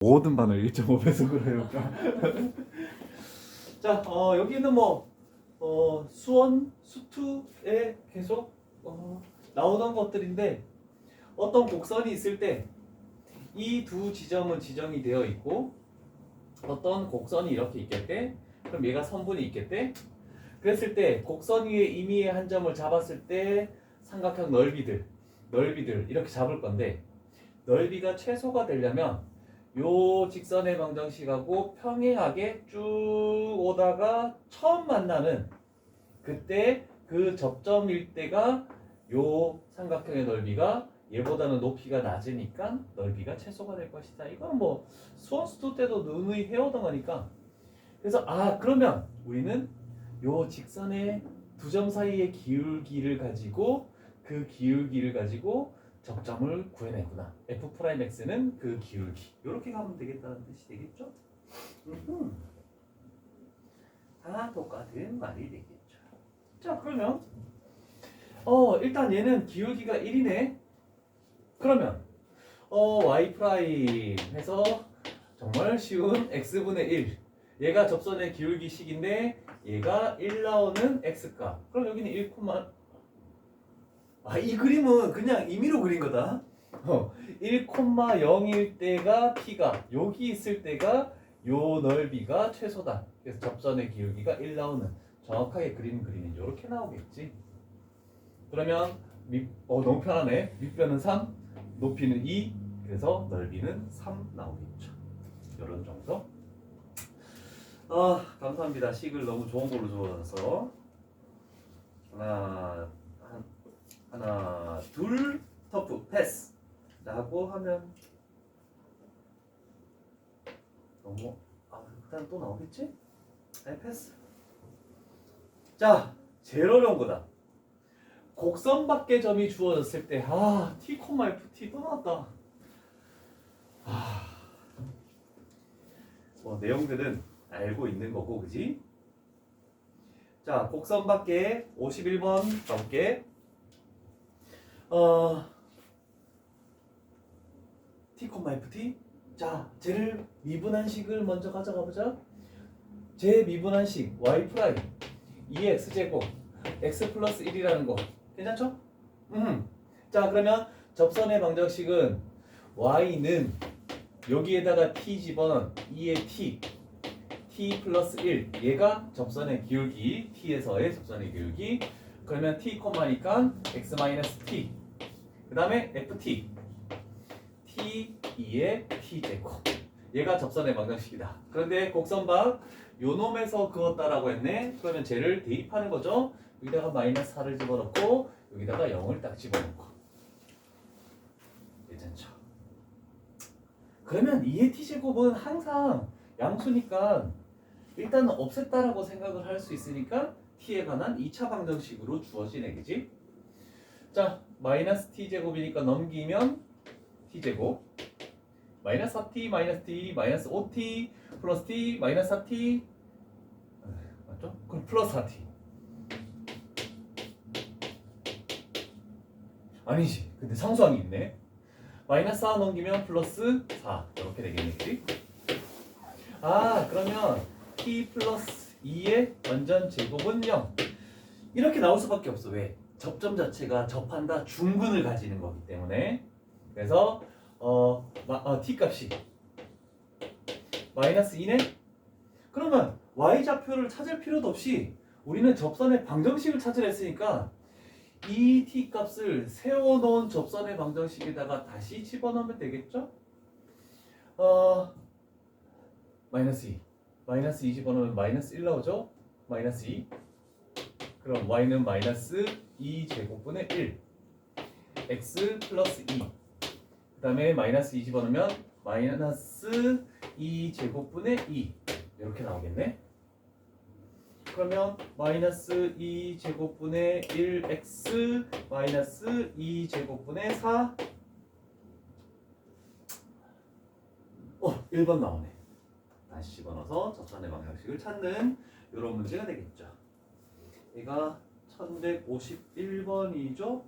모든 반을 1.5배속으로 해볼까? 자, 여기는 수원, 수투에 계속 나오던 것들인데 어떤 곡선이 있을 때 이 두 지점은 지정이 되어 있고 어떤 곡선이 이렇게 있겠대. 그럼 얘가 선분이 있겠대. 그랬을 때 곡선 위에 임의의 한 점을 잡았을 때 삼각형 넓이들 이렇게 잡을 건데 넓이가 최소가 되려면 요 직선의 방정식하고 평행하게 쭉 오다가 처음 만나는 그때 그 접점일 때가 요 삼각형의 넓이가 얘보다는 높이가 낮으니까 넓이가 최소가 될 것이다. 이건 수원 수도 때도 누누이 해오던 거니까. 그래서 그러면 우리는 요 직선의 두 점 사이의 기울기를 가지고 그 기울기를 가지고 접점을 구해내구나. F'X는 그 기울기. 이렇게 가면 되겠다는 뜻이 되겠죠? 다 똑같은 말이 되겠죠. 자, 그러면 일단 얘는 기울기가 1이네. 그러면 y 프라임 해서 정말 쉬운 x분의 1. 얘가 접선의 기울기식인데 얘가 1 나오는 x값. 그럼 여기는 1, 이 그림은 그냥 임의로 그린 거다. 1,0일 때가 t가 여기 있을 때가 요 넓이가 최소다. 그래서 접선의 기울기가 1 나오는 정확하게 그리는 그림이 이렇게 나오겠지. 그러면 너무 편하네. 밑변은 3, 높이는 2, 그래서 넓이는 3 나오겠죠. 이런 정도. 감사합니다. 식을 너무 좋은 걸로 주어서 하나, 둘, 터프, 패스 라고 하면 너무 일단 또 나오겠지? 패스. 자, 제일 어려운 거다. 곡선 밖의 점이 주어졌을 때 t, ft 또 나왔다. 내용들은 알고 있는 거고, 그지? 자, 곡선 밖에 51번 가볼게. t, ft. 자, 쟤를 미분한식을 먼저 가져가 보자. 제 미분한식 y 프라임 2x제곱 x 플러스 1이라는 거 괜찮죠? 자, 그러면 접선의 방정식은 y는 여기에다가 t 집어넣은 2의 t 플러스 1 얘가 접선의 기울기 t에서의 접선의 기울기. 그러면 t, 니까 x 마이너스 t 그 다음에 ft t 2의 t제곱 얘가 접선의 방정식이다. 그런데 곡선박 요 놈에서 그었다라고 했네. 그러면 쟤를 대입하는 거죠. 여기다가 마이너스 4를 집어넣고 여기다가 0을 딱 집어넣고. 괜찮죠? 그러면 2의 t제곱은 항상 양수니까 일단은 없앴다라고 생각을 할 수 있으니까 t에 관한 2차 방정식으로 주어지네, 그지? 자, 마이너스 t제곱이니까 넘기면 t제곱 마이너스 4t 마이너스 t 마이너스 5t 플러스 t 마이너스 4t 맞죠? 그럼 플러스 4t 아니지. 근데 상수항이 있네. 마이너스 4 넘기면 플러스 4 이렇게 되겠네, 그치? 그러면 t 플러스 2의 완전 제곱은 0 이렇게 나올 수밖에 없어. 왜? 접점 자체가 접한다 중근을 가지는 거기 때문에. 그래서 t 값이 마이너스 2네? 그러면 y좌표를 찾을 필요도 없이 우리는 접선의 방정식을 찾으려 했으니까 이 t 값을 세워놓은 접선의 방정식에다가 다시 집어넣으면 되겠죠? 마이너스 2 집어넣으면 마이너스 1 나오죠? 마이너스 2 그럼 y는 마이너스 2 제곱분의 1 x 플러스 2 그 다음에 마이너스 2 집어넣으면 마이너스 2 제곱분의 2 이렇게 나오겠네. 그러면 마이너스 2 제곱분의 1x 마이너스 2 제곱분의 4 1번 나오네. 다시 집어넣어서 접선의 방정식을 찾는 이런 문제가 되겠죠. 얘가 1151번이죠.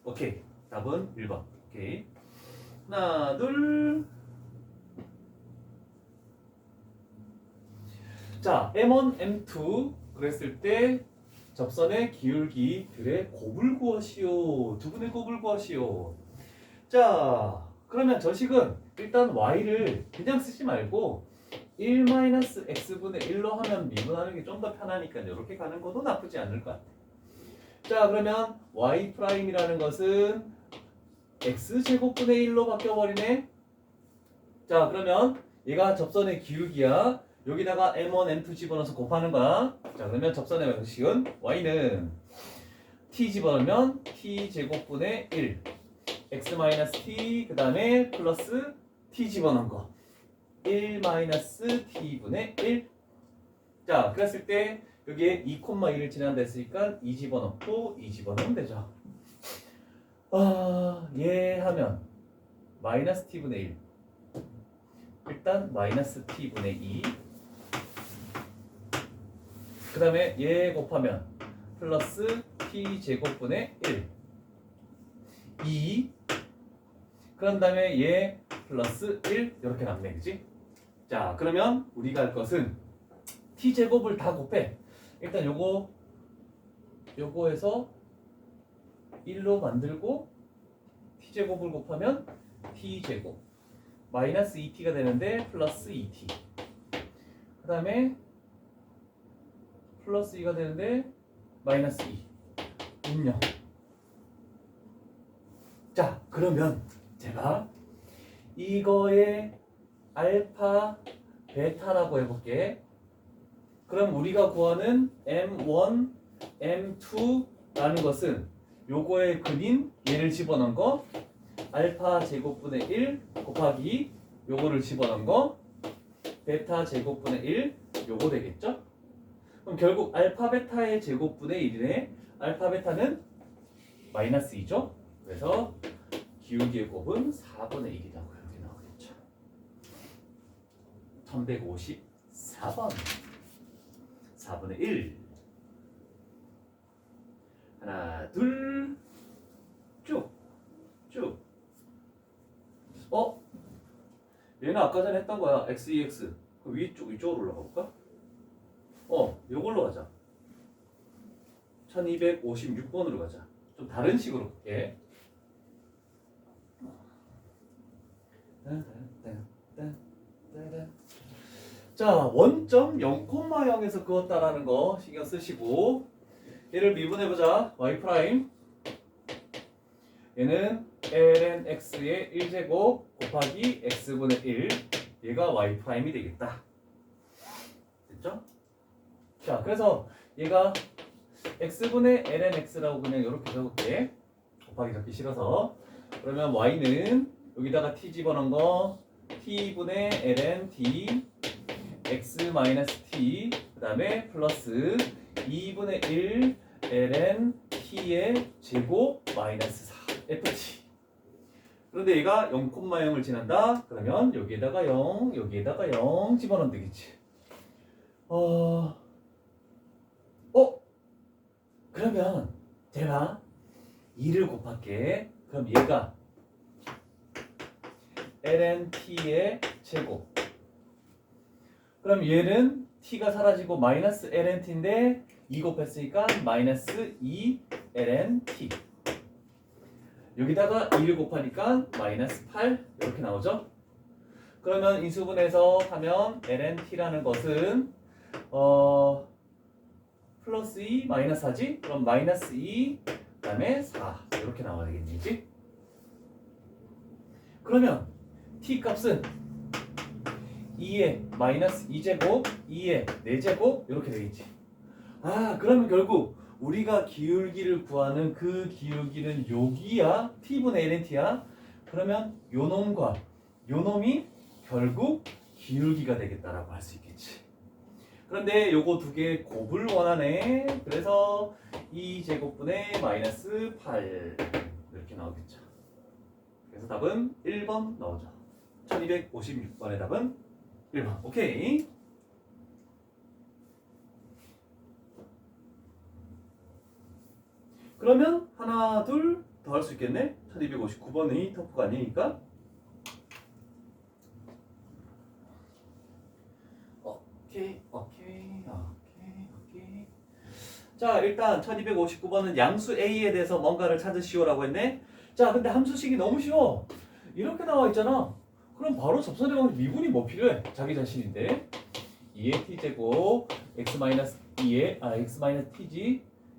오케이. 답은 1번. 오케이. 하나, 둘. 자, M1, M2 그랬을 때 접선의 기울기들의 곱을 구하시오. 두 분의 곱을 구하시오. 자, 그러면 저식은 일단 y를 그냥 쓰지 말고 1-x분의 1로 하면 미분하는 게 좀 더 편하니까 이렇게 가는 것도 나쁘지 않을 것 같아. 자, 그러면 y'이라는 것은 x제곱분의 1로 바뀌어버리네. 자, 그러면 얘가 접선의 기울기야. 여기다가 m1, m2 집어넣어서 곱하는 거야. 자, 그러면 접선의 방식은 y는 t 집어넣으면 t제곱분의 1 x-t 그 다음에 플러스 t 집어넣은 거 1-t분의 1. 자, 그랬을 때 여기에 2,2를 지난다 했으니까 2 집어넣고 2 집어넣으면 되죠. 얘 하면 마이너스 t분의 1 일단 마이너스 t분의 2 그 다음에 얘 곱하면 플러스 t제곱분의 1 2 그런 다음에 얘 플러스 1 이렇게 남네, 그지? 자, 그러면 우리가 할 것은 t제곱을 다 곱해. 일단 요거에서 1로 만들고 t제곱을 곱하면 t제곱 마이너스 2t가 되는데 플러스 2t 그 다음에 플러스 2가 되는데 마이너스 2 음력. 자, 그러면 제가 이거의 알파 베타라고 해볼게. 그럼 우리가 구하는 M1, M2라는 것은 요거에 근인 얘를 집어넣은 거 알파 제곱분의 1 곱하기 요거를 집어넣은 거 베타 제곱분의 1 요거 되겠죠? 그럼 결국 알파 베타의 제곱분의 1이네. 알파 베타는 마이너스 2죠? 그래서 기울기의 곱은 4분의 1이라고 이렇게 나오겠죠. 1154번 4분의 1 하나 둘 쭉 얘는 아까 전에 했던 거야. x, 2x 그 위쪽으로 올라가 볼까? 요걸로 가자. 1256번으로 가자. 좀 다른 식으로 볼게. 자, 원점 0,0에서 그었다라는 거 신경 쓰시고 얘를 미분해보자. y 프라임 얘는 ln x의 1제곱 곱하기 x분의 1 얘가 y 프라임이 되겠다. 됐죠? 자, 그래서 얘가 x분의 ln x라고 그냥 이렇게 적을게. 곱하기 적기 싫어서. 그러면 y는 여기다가 t 집어넣은 거 t분의 ln t x 마이너스 t 그 다음에 플러스 2분의 1 ln t의 제곱 마이너스 4 ft. 그런데 얘가 0,0을 지난다. 그러면 여기에다가 0 여기에다가 0 집어넣으면 되겠지. 그러면 제가 2를 곱할게. 그럼 얘가 ln t의 제곱. 그럼 얘는 t가 사라지고 마이너스 ln t인데 2 곱했으니까 마이너스 2 ln t. 여기다가 2를 곱하니까 마이너스 8 이렇게 나오죠. 그러면 인수분해서 하면 ln t라는 것은 플러스 2 마이너스 4지? 그럼 마이너스 2 그다음에 4 이렇게 나와야 되겠지? 그러면 t 값은 2의 마이너스 2제곱 2의 4제곱 이렇게 되겠지. 그러면 결국 우리가 기울기를 구하는 그 기울기는 여기야. t분의 ln t야. 그러면 요 놈과 요 놈이 결국 기울기가 되겠다라고 할 수 있겠지. 그런데 요거 두 개의 곱을 원하네. 그래서 2제곱분의 마이너스 8 이렇게 나오겠죠. 그래서 답은 1번 나오죠. 1256번의 답은 1번. 오케이. 그러면 하나 둘 더 할 수 있겠네. 1259번이 터프가 아니니까 오케이. 자, 일단 1259번은 양수 A에 대해서 뭔가를 찾으시오라고 했네. 자, 근데 함수식이 너무 쉬워. 이렇게 나와 있잖아. 그럼 바로 접선의 방식 미분이 뭐 필요해? 자기 자신인데 2의 t제곱 x-2의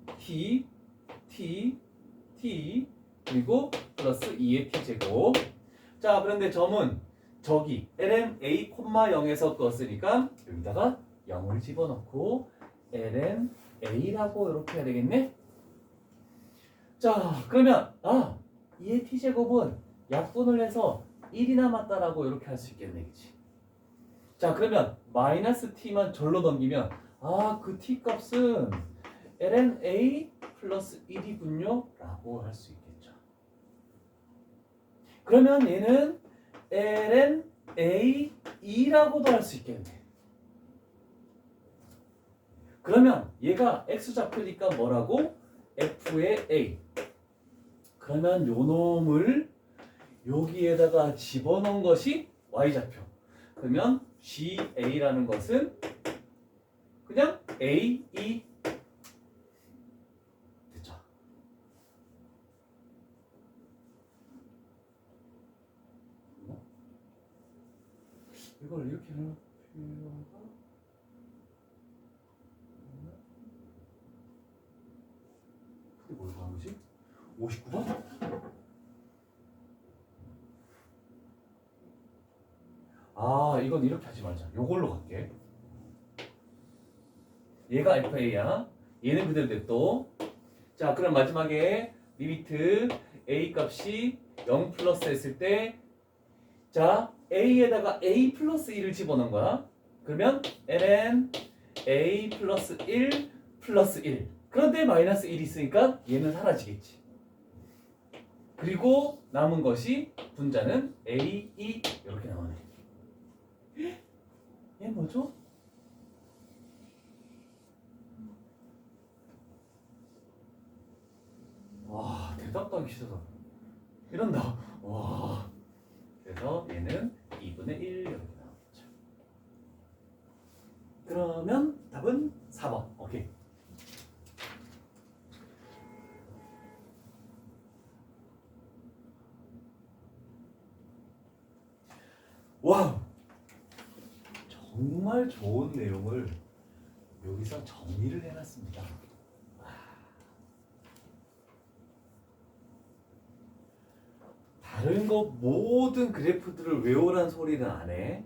x-t지 t 그리고 플러스 2의 t제곱. 자, 그런데 점은 저기 ln a, 0에서 껐으니까 여기다가 0을 집어넣고 ln a라고 이렇게 해야 되겠네. 자, 그러면 2의 t제곱은 약분을 해서 1이 남았다라고 이렇게 할 수 있겠네, 그치? 자, 그러면 마이너스 t만 절로 넘기면 그 t 값은 ln a 플러스 1이군요 라고 할 수 있겠죠. 그러면 얘는 ln a 2라고도 할 수 있겠네. 그러면 얘가 x좌표니까 뭐라고? f의 a. 그러면 요 놈을 여기에다가 집어넣은 것이 y좌표. 그러면 GA라는 것은 그냥 A2 됐죠. 이걸 이렇게 하는 필요가 그게 뭘 구한 거지? 59번? 이건 이렇게 하지 말자. 요걸로 갈게. 얘가 FA야. 얘는 그대로 냅둬. 자, 그럼 마지막에 리미트 A 값이 0 플러스 했을 때 자, A에다가 A 플러스 1을 집어넣은 거야. 그러면 ln A 플러스 1 플러스 1. 그런데 마이너스 1이 있으니까 얘는 사라지겠지. 그리고 남은 것이 분자는 A, E 이렇게 나오네. 얘 뭐죠? 와, 대답도 하기 싫어서 이런다. 와. 그래서 얘는 2분의 1 이렇게 나오겠죠. 그러면 답은 4번. 오케이. 와우. 정말 좋은 내용을 여기서 정리를 해놨습니다. 다른 거 모든 그래프들을 외우란 소리는 안 해.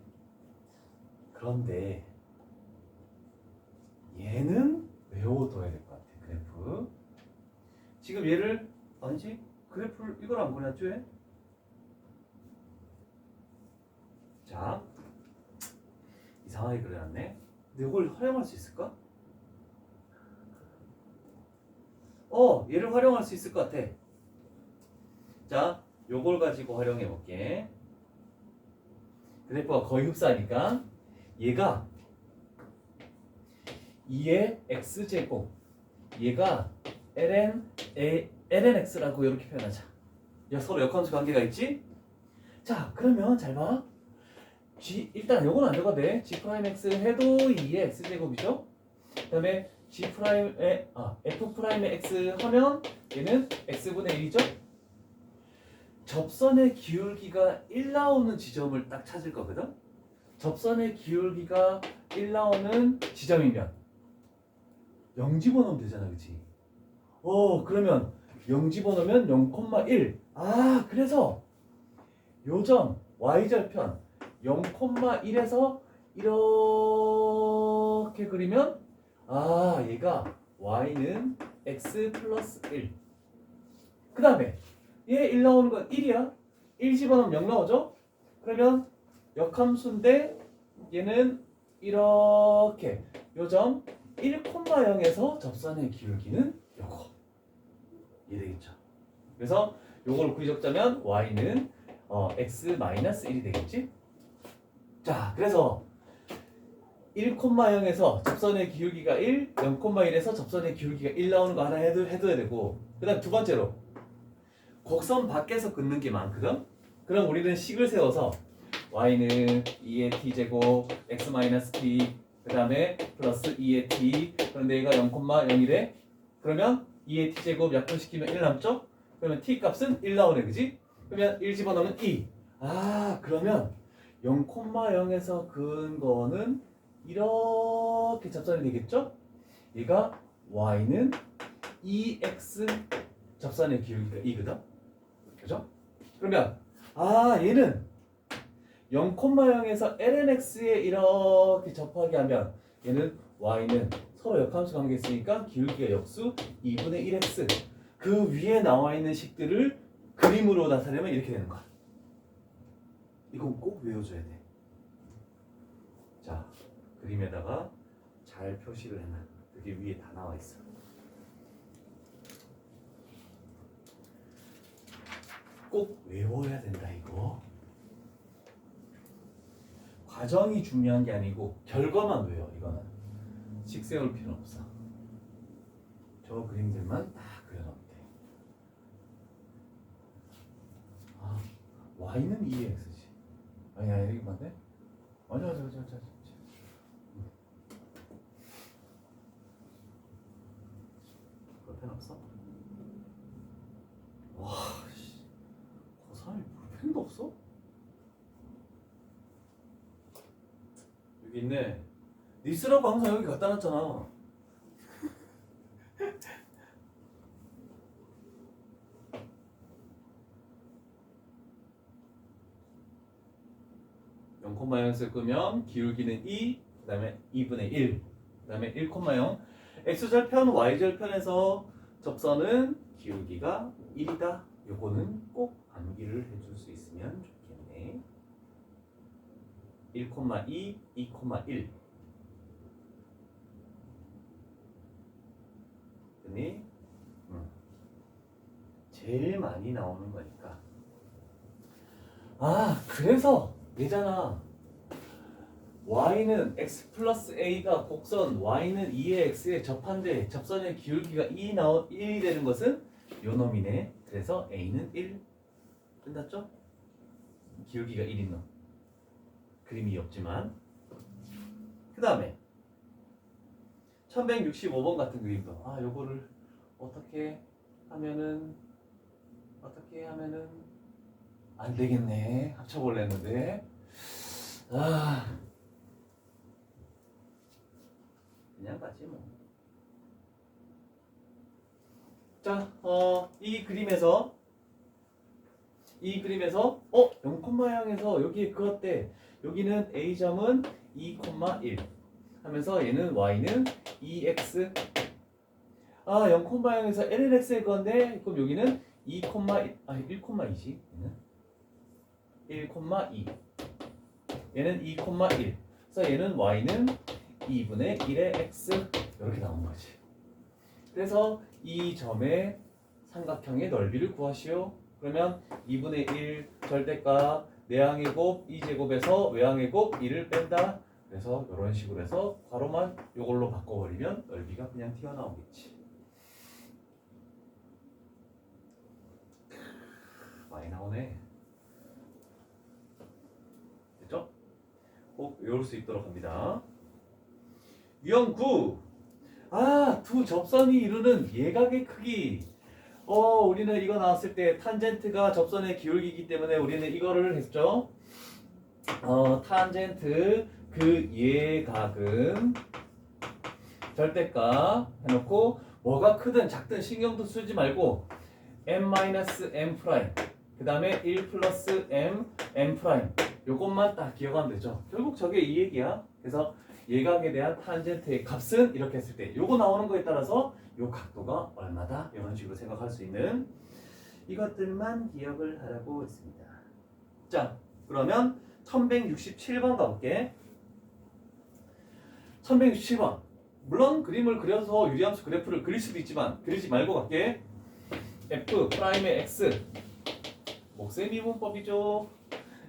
그런데 얘는 외워둬야 될 것 같아. 그래프. 지금 얘를 아니지? 그래프를 이걸 안 그려놨죠? 얘? 자, 이상하게 그려놨네. 근데 이걸 활용할 수 있을까? 얘를 활용할 수 있을 것 같아. 자, 요걸 가지고 활용해 볼게. 그래프가 거의 흡사하니까 얘가 2의 x제곱 얘가 ln x라고 이렇게 표현하자. 서로 역함수 관계가 있지? 자, 그러면 잘 봐. 일단 요건 안 들어가도 돼. g'x 해도 2의 x제곱이죠. 그 다음에 g'의 f'의 x 하면 얘는 x분의 1이죠. 접선의 기울기가 1 나오는 지점을 딱 찾을 거거든. 접선의 기울기가 1 나오는 지점이면 0 집어넣으면 되잖아, 그치? 그러면 0 집어넣으면 0,1. 그래서 요점 y절편 0,1에서 이렇게 그리면 얘가 y는 x 플러스 1. 그 다음에 얘 1 나오는 건 1이야. 1 집어넣으면 0 나오죠? 그러면 역함수인데 얘는 이렇게 요점 1,0에서 접선의 기울기는 요거. 이해되겠죠? 그래서 요걸 구리 적자면 y는 x-1이 되겠지? 자, 그래서 1,0에서 접선의 기울기가 1, 0,1에서 접선의 기울기가 1 나오는 거 하나 해둬야 되고, 그 다음 두 번째로 곡선 밖에서 긋는 게 많거든? 그럼 우리는 식을 세워서 y는 2의 t제곱 x-t 그 다음에 플러스 2의 t. 그런데 얘가 0,0이래. 그러면 2의 t제곱 약분시키면 1 남죠? 그러면 t 값은 1 나오네, 그지? 그러면 1 집어넣으면 2. 아, 그러면 0,0에서 그은 거는 이렇게 접선이 되겠죠? 얘가 y는 2x 접선의 기울기가 2거든? 그죠? 그러면 얘는 0,0에서 lnx에 이렇게 접하게 하면 얘는 y는 서로 역함수 관계 있으니까 기울기가 역수 2분의 1x. 그 위에 나와 있는 식들을 그림으로 나타내면 이렇게 되는 거야. 이건 꼭 외워줘야 돼. 자, 그림에다가 잘 표시를 해놔. 그게 위에 다 나와 있어. 꼭 외워야 된다 이거. 과정이 중요한 게 아니고 결과만 외워. 이거는 식 세울 필요 없어. 저 그림들만 다 그려놓으면 돼. y는 2x지. 아니야, 이렇게 맞네? 맞아. 볼펜 없어? 와, 씨. 고3이 볼펜도 없어? 여기 있네. 니 쓰라고 항상 여기 갖다 놨잖아. (0,0에서) 끄면 기울기는 2, 그 다음에 2분의 1, 그 다음에 1,0. x절편, y절편에서 접선은 기울기가 1이다. 요거는 꼭 암기를 해줄 수 있으면 좋겠네. 1,2, 2,1. 그니 제일 많이 나오는 거니까. 그래서 얘잖아. y는 x 플러스 a가 곡선 y는 2의 x에 접한데 접선의 기울기가 1이 되는 것은 요 놈이네. 그래서 a는 1. 끝났죠? 기울기가 1인 놈. 그림이 없지만. 그 다음에 1165번 같은 그림도 요거를 어떻게 하면은 안 되겠네. 합쳐볼래 했는데 그냥 가지 뭐. 자, 이 그림에서 0,향에서 여기에 그었대. 여기는 a점은 2,1 하면서 얘는 y는 2x. 0,향에서 lnx일 건데 그럼 여기는 1,2지. 얘는 1,2. 얘는 2,1. 그래서 얘는 y는 2분의 1의 x 이렇게 나온 거지. 그래서 이 점의 삼각형의 넓이를 구하시오. 그러면 2분의 1 절대값 내항의 곱 2제곱에서 외항의 곱 2를 뺀다. 그래서 이런 식으로 해서 괄호만 이걸로 바꿔버리면 넓이가 그냥 튀어나오겠지. 많이 나오네. 됐죠? 꼭 외울 수 있도록 합니다. 유형 9. 두 접선이 이루는 예각의 크기. 우리는 이거 나왔을 때 탄젠트가 접선의 기울기이기 때문에 우리는 이거를 했죠. 탄젠트 그 예각은 절대값 해놓고 뭐가 크든 작든 신경도 쓰지 말고 m-m' 그 다음에 1 플러스 m 요것만 딱 기억하면 되죠. 결국 저게 이 얘기야. 그래서 예각에 대한 탄젠트의 값은 이렇게 했을 때 요거 나오는 거에 따라서 요 각도가 얼마다 이런 식으로 생각할 수 있는 이것들만 기억을 하라고 했습니다. 자, 그러면 1167번 가볼게. 1167번. 물론 그림을 그려서 유리함수 그래프를 그릴 수도 있지만 그리지 말고 갈게. f 프라임의 x 목세미분법이죠.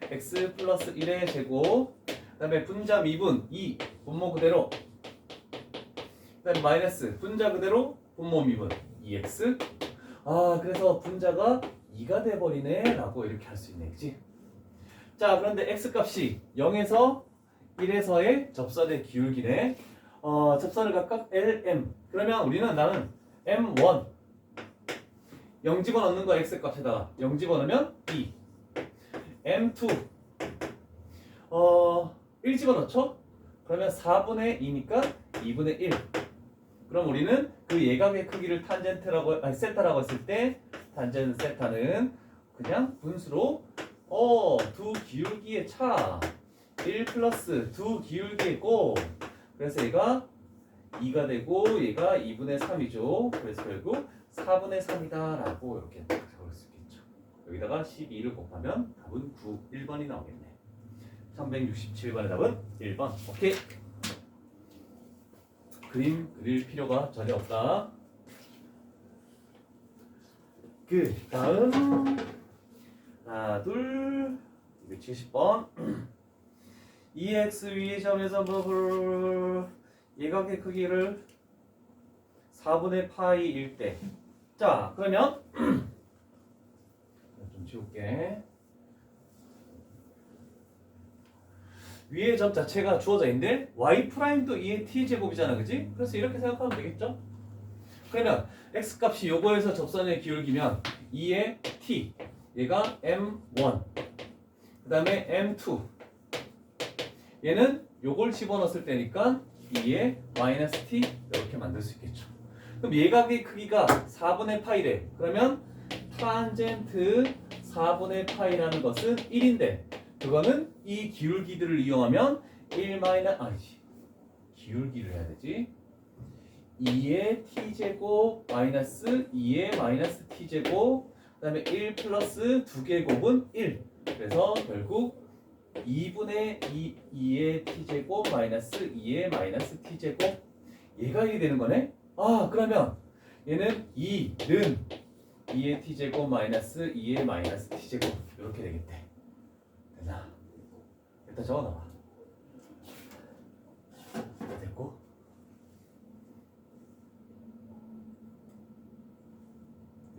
x 플러스 1의 제곱 그 다음에 분자 미분 2 분모 그대로 그 다음에 마이너스 분자 그대로 분모 미분 2x. 그래서 분자가 2가 돼버리네 라고 이렇게 할 수 있네, 그치? 자, 그런데 x 값이 0에서 1에서의 접선의 기울기네. 접선을 각각 LM. 그러면 우리는 나는 M1 0 집어넣는 거 x 값에다가 0 집어넣으면 2. M2 1 집어넣죠? 그러면 4분의 2니까 2분의 1. 그럼 우리는 그 예각의 크기를 세타라고 했을 때 탄젠트 세타는 그냥 분수로 두 기울기의 차 1 플러스 두 기울기의 곱. 그래서 얘가 2가 되고 얘가 2분의 3이죠. 그래서 결국 4분의 3이다 라고 이렇게 적을 수 있겠죠. 여기다가 12를 곱하면 답은 9, 1번이 나오겠네. 1167번의 답은 1번. 오케이. 그림 그릴 필요가 전혀 없다. 그 다음 하나 둘 270번 2x 위의 점에서 예각의 크기를 4분의 파이일 때. 자 그러면 좀 지울게. 위의 점 자체가 주어져 있는데 y'도 2의 t제곱이잖아, 그지? 그래서 이렇게 생각하면 되겠죠? 그러면 x값이 요거에서 접선의 기울기면 2의 t, 얘가 m1, 그 다음에 m2, 얘는 요걸 집어넣었을 때니까 2의 마이너스 t 이렇게 만들 수 있겠죠. 그럼 예각의 크기가 4분의 파이래. 그러면 탄젠트 4분의 파이라는 것은 1인데 그거는 이 기울기들을 이용하면 1 기울기를 해야 되지. 2의 t제곱 마이너스 2의 마이너스 t제곱 그 다음에 1 플러스 2개 곱은 1. 그래서 결국 2분의 2의 t제곱 마이너스 2의 마이너스 t제곱. 얘가 이게 되는 거네. 그러면 얘는 2는 2의 t제곱 마이너스 2의 마이너스 t제곱 이렇게 되겠대. 되나? 일단 적어놔봐. 됐고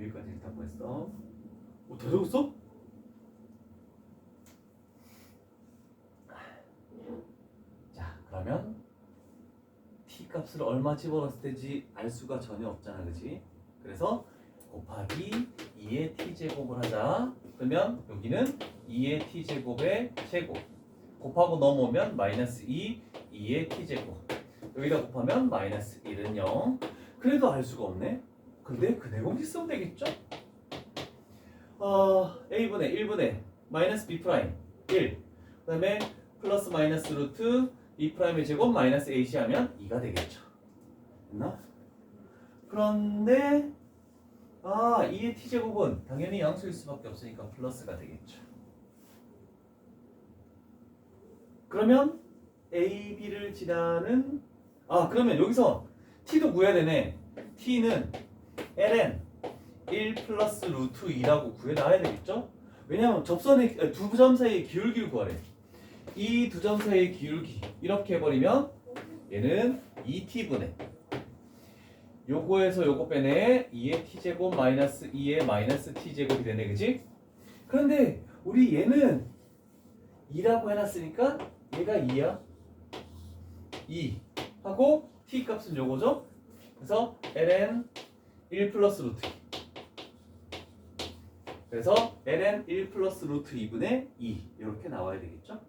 여기까지 일단 보냈어. 더 적었어? 자 그러면 t 값을 얼마 집어넣었을 때인지 알 수가 전혀 없잖아, 그지? 그래서 곱하기 2의 t제곱을 하자. 그러면 여기는 2의 t제곱의 제곱 곱하고 넘어오면 마이너스 2의 t제곱 여기다 곱하면 마이너스 1은 0. 그래도 알 수가 없네. 근데 그 내공식 쓰면 되겠죠? a분의 1분의 마이너스 b 프라임 1 그 다음에 플러스 마이너스 루트 b 프라임의 제곱 마이너스 ac 하면 2가 되겠죠. 됐나? 그런데 2의 t제곱은 당연히 양수일 수밖에 없으니까 플러스가 되겠죠. 그러면 a, b를 지나는 그러면 여기서 t도 구해야 되네. t는 ln 1 플러스 루트 2라고 구해놔야 되겠죠? 왜냐하면 접선의 두 점 사이의 기울기를 구하래. 이 두 점 사이의 기울기 이렇게 해버리면 얘는 2t분의 요거에서 요거 빼내 2의 t제곱 마이너스 2의 마이너스 t제곱이 되네, 그지? 그런데 우리 얘는 2라고 해놨으니까 얘가 2야. 2 하고 t 값은 요거죠? 그래서 ln 1 플러스 루트 2. 그래서 ln 1 플러스 루트 2분의 2 이렇게 나와야 되겠죠?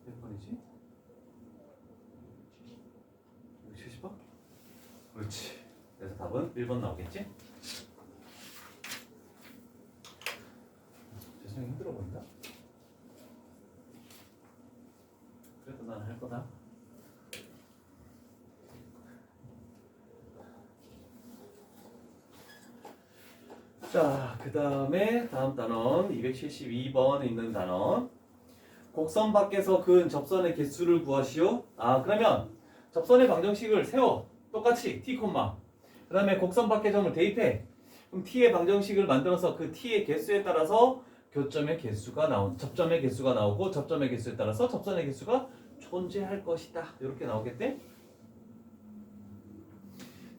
몇 번이지? 70번? 그렇지. 그래서 답은 1번 나오겠지? 세상이 힘들어 보인다. 그래도 난 할 거다. 자, 그 다음에 다음 단원 272번에 있는 단원. 곡선 밖에서 그은 접선의 개수를 구하시오. 그러면 접선의 방정식을 세워. 똑같이 t, 그 다음에 곡선 밖의 점을 대입해. 그럼 t의 방정식을 만들어서 그 t의 개수에 따라서 접점의 개수가 나오고 접점의 개수에 따라서 접선의 개수가 존재할 것이다. 이렇게 나오겠대.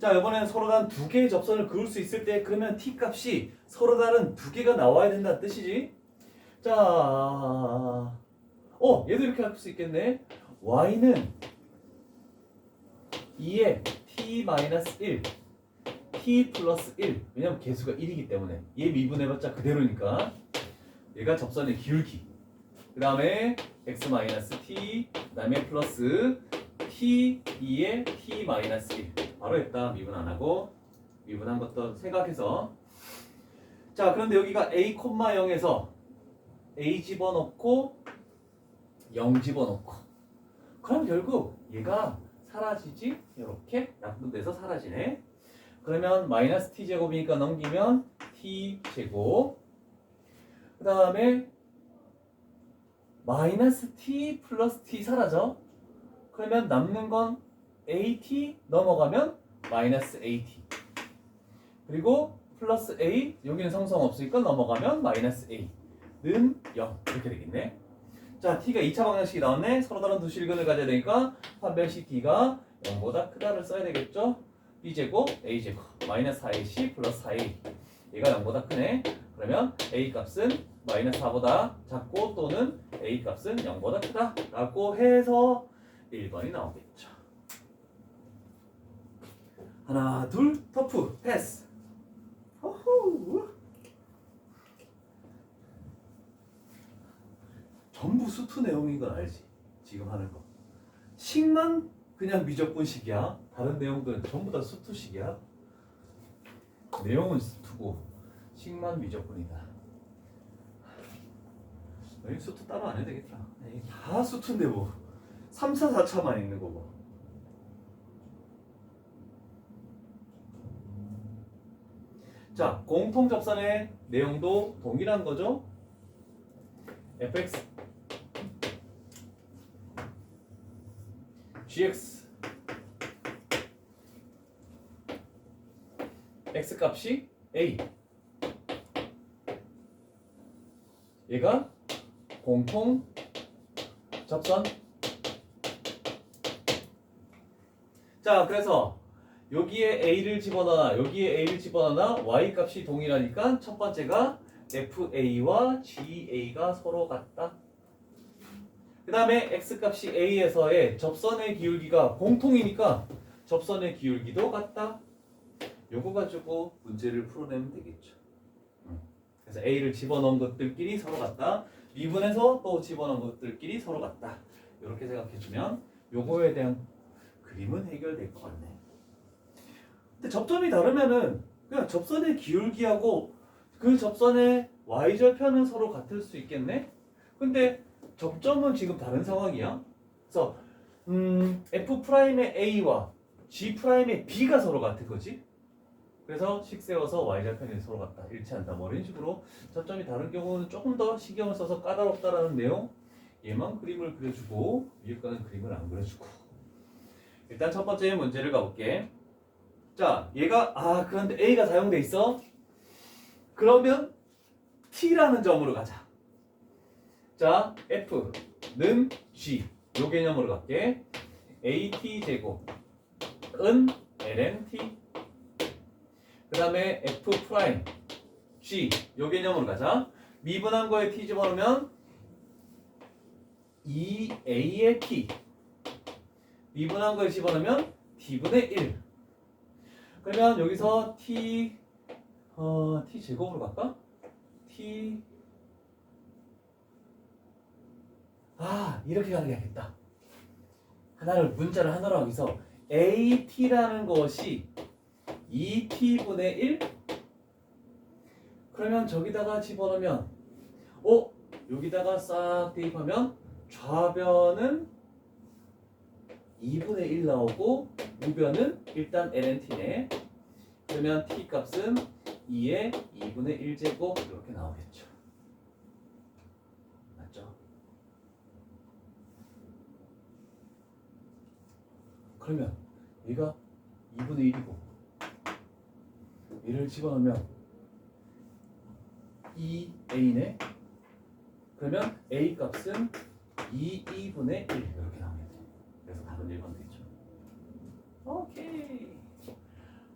자, 이번에는 서로 다른 두 개의 접선을 그을 수 있을 때 그러면 t 값이 서로 다른 두 개가 나와야 된다는 뜻이지. 자, 얘도 이렇게 할 수 있겠네. y는 2에 t-1, t 플러스 1. 왜냐면 개수가 1이기 때문에. 얘 미분해봤자 그대로니까. 얘가 접선의 기울기. 그 다음에 x-t, 그 다음에 플러스 t2에 t-1. 바로 했다. 미분 안 하고. 미분한 것도 생각해서. 자, 그런데 여기가 a, 0에서 a 집어넣고 0 집어넣고. 그럼 결국 얘가 사라지지? 이렇게 약분돼서 사라지네. 그러면 마이너스 t제곱이니까 넘기면 t제곱. 그 다음에 마이너스 t 플러스 t 사라져. 그러면 남는 건 at 넘어가면 마이너스 at. 그리고 플러스 a, 여기는 성성 없으니까 넘어가면 마이너스 a는 0. 이렇게 되겠네. 자, t가 2차 방정식이 나왔네. 서로 다른 두 실근을 가져야 되니까 판별식 t가 0보다 크다를 써야 되겠죠. b제곱 a제곱 마이너스 4ac 플러스 4a. 얘가 0보다 크네. 그러면 a 값은 마이너스 4보다 작고 또는 a 값은 0보다 크다 라고 해서 1번이 나오겠죠. 하나 둘 터프 패스. 호호. 전부 수투 내용인 건 알지? 지금 하는 거. 식만 그냥 미적분식이야. 다른 내용들은 전부 다 수투식이야. 내용은 수투고 식만 미적분이다. 여기 수투 따로 안 해도 되겠다. 다 수투인데 뭐 3, 4, 4차만 있는 거고. 자, 공통접선의 내용도 동일한 거죠. fx gx x 값이 a. 얘가 공통 접선. 자, 그래서 여기에 a를 집어넣어, 여기에 a를 집어넣어 y 값이 동일하니까 첫 번째가 fa와 ga가 서로 같다. 그 다음에 x 값이 a에서의 접선의 기울기가 공통이니까 접선의 기울기도 같다. 요거 가지고 문제를 풀어내면 되겠죠. 그래서 a를 집어넣은 것들끼리 서로 같다. 미분해서 또 집어넣은 것들끼리 서로 같다. 이렇게 생각해주면 요거에 대한 그림은 해결될 것 같네. 근데 접점이 다르면은 그냥 접선의 기울기하고 그 접선의 y절편은 서로 같을 수 있겠네. 근데 접점은 지금 다른 상황이야. 그래서 F'의 A와 G'의 B가 서로 같은 거지. 그래서 식 세워서 y절편이 서로 같다. 일치한다. 뭐 이런 식으로 접점이 다른 경우는 조금 더 신경을 써서 까다롭다라는 내용. 얘만 그림을 그려주고 위에 거는 그림을 안 그려주고. 일단 첫 번째 문제를 가볼게. 자, 얘가 그런데 A가 사용돼 있어. 그러면 T라는 점으로 가자. 자, F는 G 요 개념으로 갈게. AT 제곱은 LNT. 그 다음에 F 프라임 G 요 개념으로 가자. 미분한 거에 T 집어넣으면 2A의 T. 미분한 거에 집어넣으면 T분의 1. 그러면 여기서 T 제곱으로 갈까? T 이렇게 가는 게 겠다. 문자를 하나로 하기서 AT라는 것이 2T분의 1? 그러면 저기다가 집어넣으면 여기다가 싹 대입하면 좌변은 2분의 1 나오고 우변은 일단 LNT네. 그러면 T 값은 2의 2분의 1제곱 이렇게 나오겠죠. 맞죠? 그러면 얘가 2분의 1이고 얘를 집어넣으면 2A네. 그러면 A 값은 2분의 1 이렇게 나오겠죠. 그래서 답은 1번 되죠. 오케이.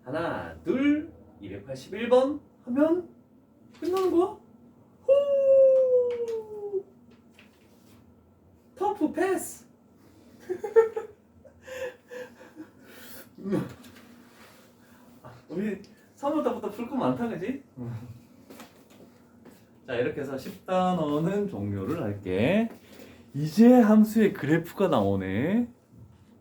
하나, 둘, 281번 하면 끝나는 거야? 호! 패스. 우리 3월달부터 풀 거 많다 그지? 자 이렇게 해서 10단원은 종료를 할게. 이제 함수의 그래프가 나오네.